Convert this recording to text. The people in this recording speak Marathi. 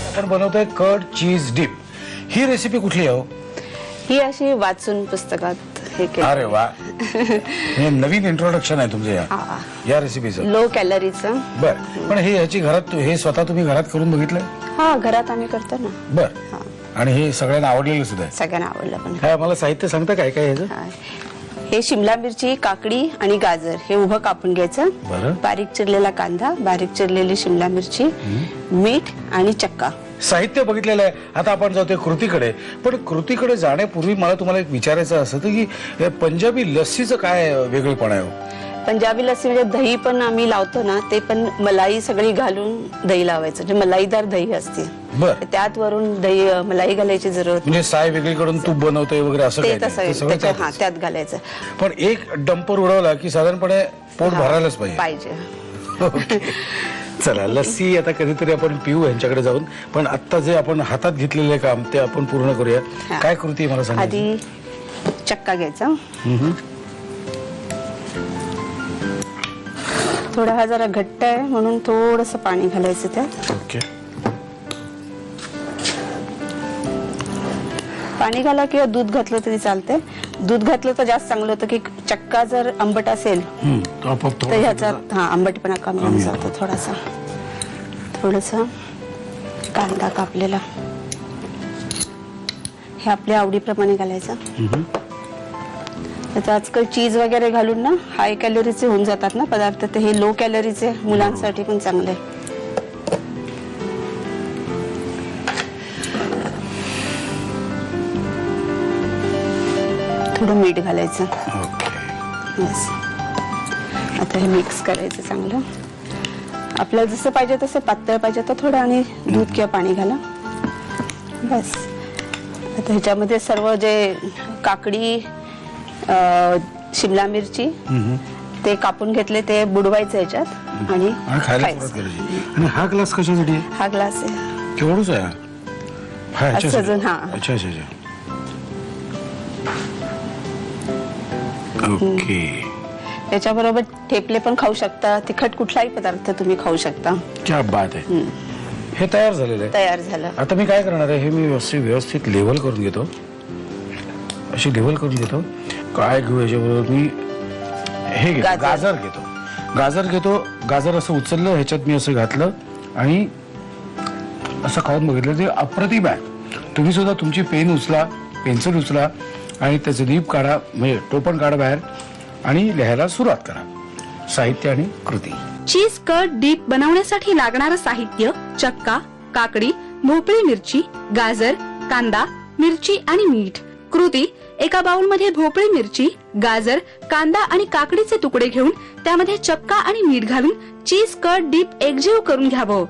आपण बनवतोय कर्ड चीज डिप. ही रेसिपी कुठली आहे हो? ही अशी वाचून पुस्तकात हे केलं. अरे वा, हे नवीन इंट्रोडक्शन आहे तुमचं या रेसिपीचं. लो कॅलरीचं. बर, पण हे याची घरात हे स्वतः तुम्ही घरात करून बघितलं? हा, घरात आम्ही करतो ना. बर, आणि हे सगळ्यांना आवडलेलं सुद्धा आहे? सगळ्यांना आवडलं पण. काय मला साहित्य सांगता काय काय ह्याचं? हे शिमला मिरची, काकडी आणि गाजर हे उभं कापून घ्यायचं. बरं. बारीक चिरलेला कांदा, बारीक चिरलेली शिमला मिरची, मीठ आणि चक्का. साहित्य बघितलेलं आहे. आता आपण जातोय कृतीकडे. पण कृतीकडे जाण्यापूर्वी मला तुम्हाला एक विचारायचं असं की पंजाबी लस्सीचं काय वेगळेपण आहे? पंजाबी लस्सी म्हणजे दही पण आम्ही लावतो ना, ते पण मलाई सगळी घालून दही लावायचं, म्हणजे मलाईदार दही असते. बर, त्यात वरून दही मलाई घालायची जरूरत म्हणजे साय वेगळीकडून तूप बनवतोय वगैरे असं ते काय? तसं त्यात घालायचं. पण एक डंपर उडवला की साधारणपणे पोट भरायलाच पाहिजे. चला, लस्सी आता कधीतरी आपण पिऊ यांच्याकडे जाऊन. पण आता जे आपण हातात घेतलेले काम ते आपण पूर्ण करूया. काय कृती मला सांगा. आधी चक्का घ्यायचा. थोडा हा जरा घट्ट आहे म्हणून थोडस पाणी घालायचं त्यात. ओके. पाणी घाला किंवा दूध घातलं तरी चालते. दूध घातलं तर जास्त चांगलं होतं, की चक्का जर आंबट असेल तर ह्याचा आंबटपणा कमी होऊन जातो. थोडंसं कांदा कापलेला हे आपल्या आवडीप्रमाणे घालायचं. आता आजकाल चीज वगैरे घालून ना हाय कॅलरीचे होऊन जातात ना पदार्थ, तर हे लो कॅलरीचे मुलांसाठी पण चांगले. थोडं मीठ घालायचं. बस, आता हे मिक्स करायचं चांगलं. आपल्याला जसं पाहिजे तसं पातळ पाहिजे तर थोडं आणि दूध किंवा पाणी घाला. बस, आता ह्याच्यामध्ये सर्व जे काकडी, शिमला मिरची ते कापून घेतले ते बुडवायचं ह्याच्यात आणि खायचं. आणि हा ग्लास कशासाठी आहे? हा ग्लास आहे केवढच आहे? अच्छा. ओके. त्याच्याबरोबर ठेपले पण खाऊ शकता. तिखट कुठलाही पदार्थ तुम्ही खाऊ शकता. क्या बात आहे. हे तयार झालेलं आहे. तयार झालं. आता मी काय करणार आहे, हे मी व्यवस्थित लेव्हल करून घेतो. अशी लेव्हल करून घेतो. काय घेऊ याच्याबरोबर? मी हे घेतो, गाजर घेतो. गाजर असं उचललं, ह्याच्यात मी असं घातलं आणि असं खाऊन बघितलं. ते अप्रतिम आहे. तुम्ही सुद्धा तुमची पेन उचला, पेन्सिल उचला आणि त्याचं लीप काढा, म्हणजे टोपण काढा बाहेर आणि लिहायला सुरुवात करा. साहित्य आणि कृती. चीज कर्ड डीप बनवण्यासाठी लागणारं साहित्य: चक्का, काकडी, भोपळी मिरची, गाजर, कांदा, मिरची आणि मीठ. कृती: एका बाउल मध्ये भोपळी मिरची, गाजर, कांदा आणि काकडीचे तुकडे घेऊन त्यामध्ये चक्का आणि मीठ घालून चीज कर्ड डीप एकजीव करून घ्यावं.